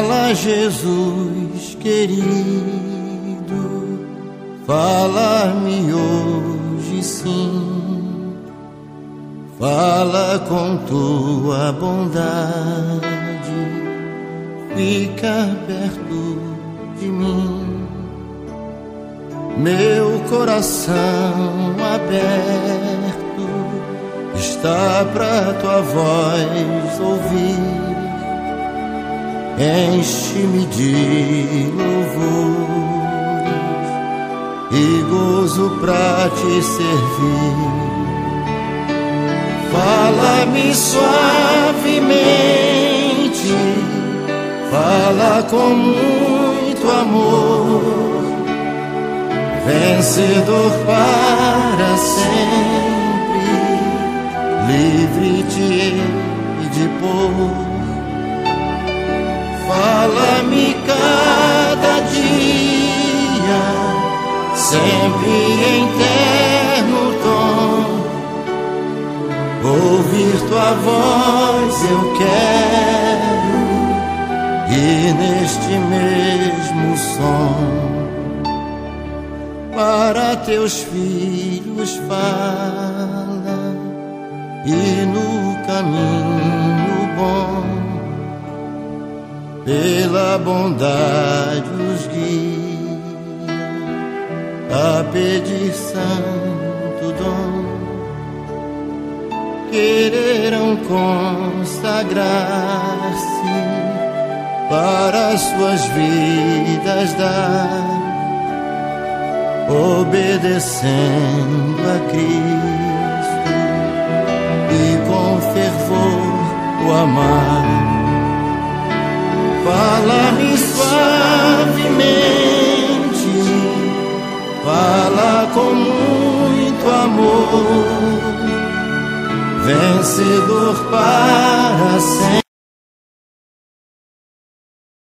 Fala, Jesus querido, fala-me hoje sim. Fala com tua bondade, fica perto de mim. Meu coração aberto está pra tua voz ouvir. Enche-me de louvores e gozo pra te servir. Fala-me suavemente, fala com muito amor, vencedor para sempre, livre-te de pôr. Fala-me cada dia, sempre em terno tom. Ouvir tua voz eu quero, e neste mesmo som para teus filhos fala, e no caminho bom pela bondade os guia a pedir santo dom. Quererão consagrar-se para as suas vidas dar, obedecendo a Cristo e com fervor o amar. Fala-me suavemente, fala com muito amor, vencedor para sempre.